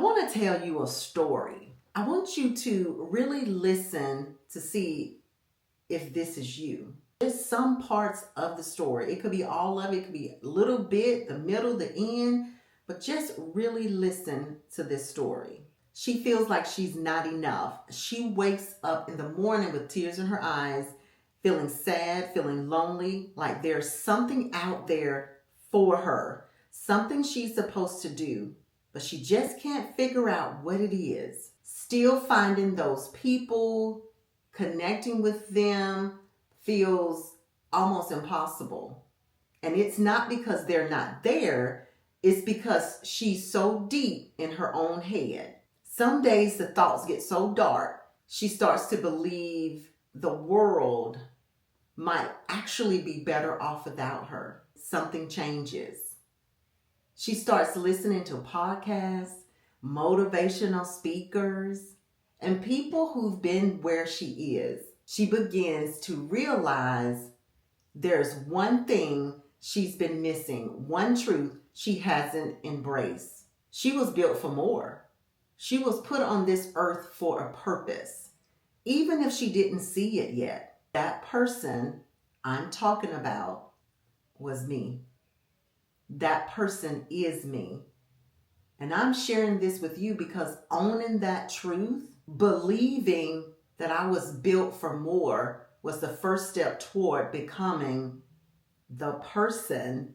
want to tell you a story. I want you to really listen to see if this is you. There's some parts of the story. It could be all of it. It could be a little bit, the middle, the end, but just really listen to this story. She feels like she's not enough. She wakes up in the morning with tears in her eyes, feeling sad, feeling lonely, like there's something out there for her, something she's supposed to do, but she just can't figure out what it is. Still finding those people, connecting with them feels almost impossible. And it's not because they're not there, it's because she's so deep in her own head. Some days the thoughts get so dark, she starts to believe the world might actually be better off without her. Something changes. She starts listening to podcasts, motivational speakers, and people who've been where she is. She begins to realize there's one thing she's been missing, one truth she hasn't embraced. She was built for more. She was put on this earth for a purpose, even if she didn't see it yet. That person I'm talking about was me. That person is me. And I'm sharing this with you because owning that truth, believing that I was built for more, was the first step toward becoming the person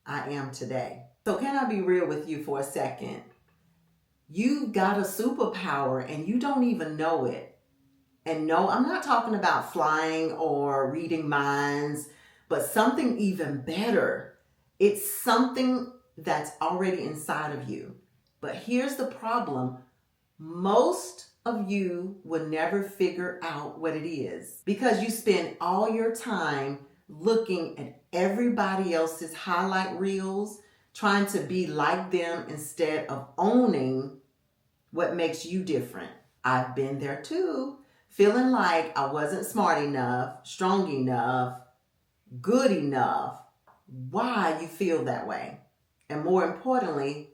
I am today. So can I be real with you for a second? You've got a superpower and you don't even know it. And no, I'm not talking about flying or reading minds, but something even better. It's something that's already inside of you. But here's the problem. Most of you will never figure out what it is because you spend all your time looking at everybody else's highlight reels, trying to be like them instead of owning what makes you different. I've been there too, feeling like I wasn't smart enough, strong enough, good enough. Why you feel that way? And more importantly,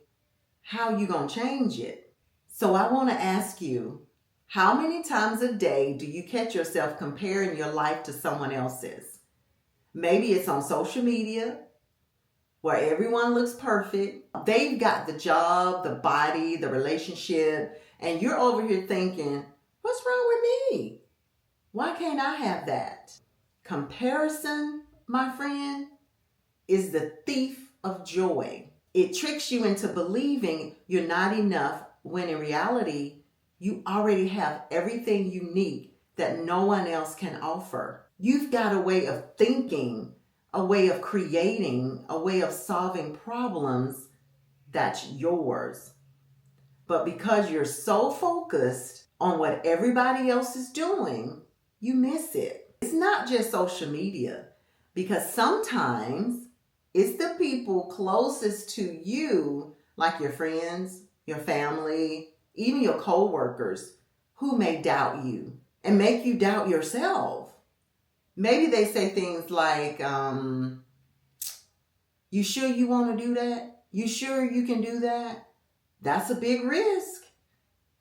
how you gonna change it? So I want to ask you, how many times a day do you catch yourself comparing your life to someone else's? Maybe it's on social media where everyone looks perfect. They've got the job, the body, the relationship, and you're over here thinking, what's wrong with me? Why can't I have that? Comparison, my friend, is the thief of joy. It tricks you into believing you're not enough when in reality, you already have everything unique that no one else can offer. You've got a way of thinking, a way of creating, a way of solving problems that's yours. But because you're so focused on what everybody else is doing, you miss it. It's not just social media, because sometimes it's the people closest to you, like your friends, your family, even your co-workers, who may doubt you and make you doubt yourself. Maybe they say things like, you sure you want to do that? You sure you can do that? That's a big risk.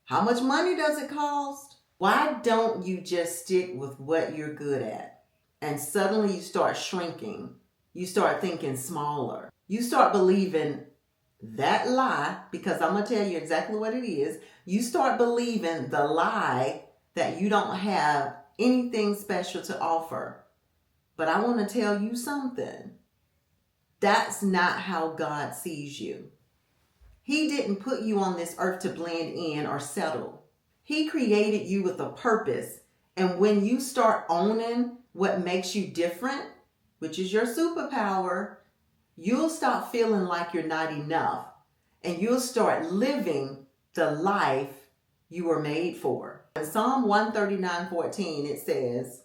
How much money does it cost? Why don't you just stick with what you're good at? And suddenly you start shrinking. You start thinking smaller. You start believing that lie, because I'm going to tell you exactly what it is. You start believing the lie that you don't have anything special to offer. But I want to tell you something. That's not how God sees you. He didn't put you on this earth to blend in or settle. He created you with a purpose. And when you start owning what makes you different, which is your superpower, you'll stop feeling like you're not enough. And you'll start living the life you were made for. In Psalm 139:14, it says,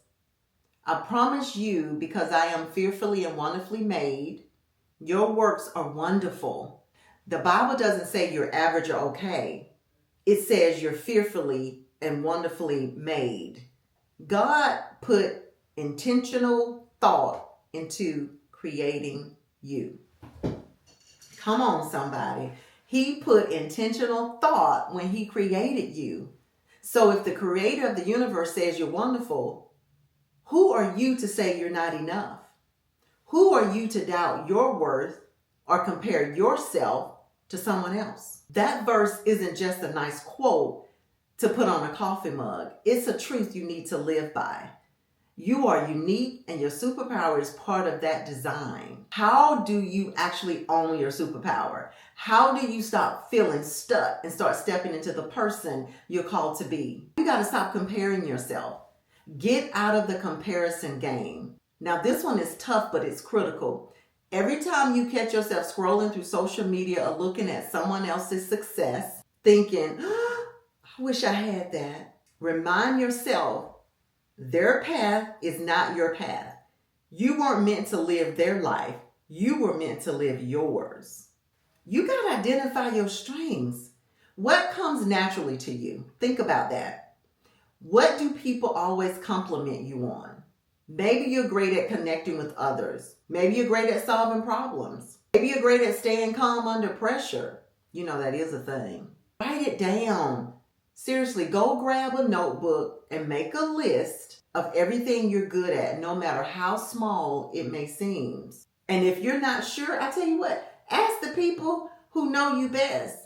I promise you, because I am fearfully and wonderfully made, your works are wonderful. The Bible doesn't say you're average or okay. It says you're fearfully and wonderfully made. God put intentional thought into creating you. Come on, somebody. He put intentional thought when he created you. So if the creator of the universe says you're wonderful, who are you to say you're not enough? Who are you to doubt your worth or compare yourself to someone else? That verse isn't just a nice quote to put on a coffee mug. It's a truth you need to live by. You are unique and your superpower is part of that design. How do you actually own your superpower? How do you stop feeling stuck and start stepping into the person you're called to be? You got to stop comparing yourself. Get out of the comparison game. Now, this one is tough, but it's critical. Every time you catch yourself scrolling through social media or looking at someone else's success, thinking, oh, I wish I had that. Remind yourself, their path is not your path. You weren't meant to live their life. You were meant to live yours. You got to identify your strengths. What comes naturally to you? Think about that. What do people always compliment you on? Maybe you're great at connecting with others. Maybe you're great at solving problems. Maybe you're great at staying calm under pressure. You know, that is a thing. Write it down. Seriously, go grab a notebook and make a list of everything you're good at, no matter how small it may seem. And if you're not sure, I tell you what, ask the people who know you best.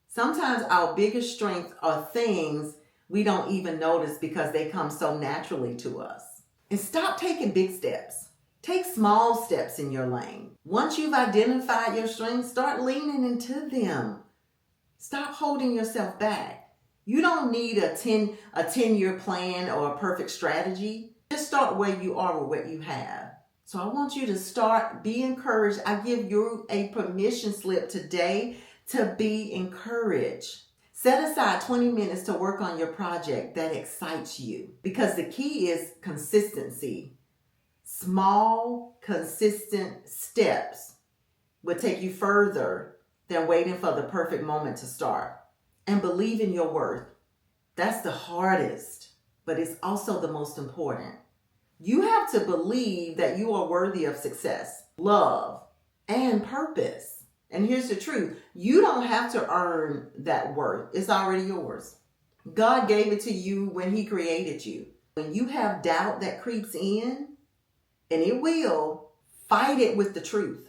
Sometimes our biggest strengths are things we don't even notice because they come so naturally to us. And stop taking big steps. Take small steps in your lane. Once you've identified your strengths, start leaning into them. Stop holding yourself back. You don't need a 10-year plan or a perfect strategy. Just start where you are with what you have. So I want you to start, be encouraged. I give you a permission slip today to be encouraged. Set aside 20 minutes to work on your project that excites you, because the key is consistency. Small, consistent steps will take you further than waiting for the perfect moment to start. And believe in your worth. That's the hardest, but it's also the most important. You have to believe that you are worthy of success, love, and purpose. And here's the truth. You don't have to earn that worth. It's already yours. God gave it to you when He created you. When you have doubt that creeps in, and it will, fight it with the truth.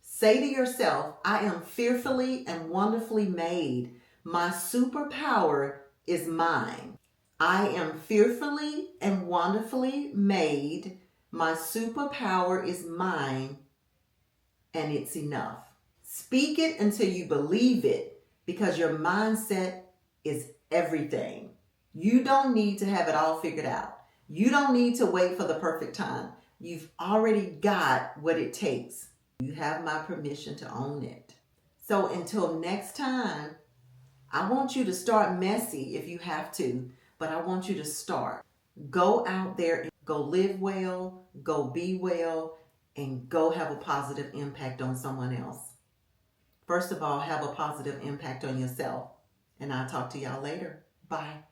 Say to yourself, I am fearfully and wonderfully made. My superpower is mine. I am fearfully and wonderfully made. My superpower is mine, and it's enough. Speak it until you believe it, because your mindset is everything. You don't need to have it all figured out. You don't need to wait for the perfect time. You've already got what it takes. You have my permission to own it. So until next time, I want you to start messy if you have to, but I want you to start. Go out there and go live well, go be well, and go have a positive impact on someone else. First of all, have a positive impact on yourself. And I'll talk to y'all later. Bye.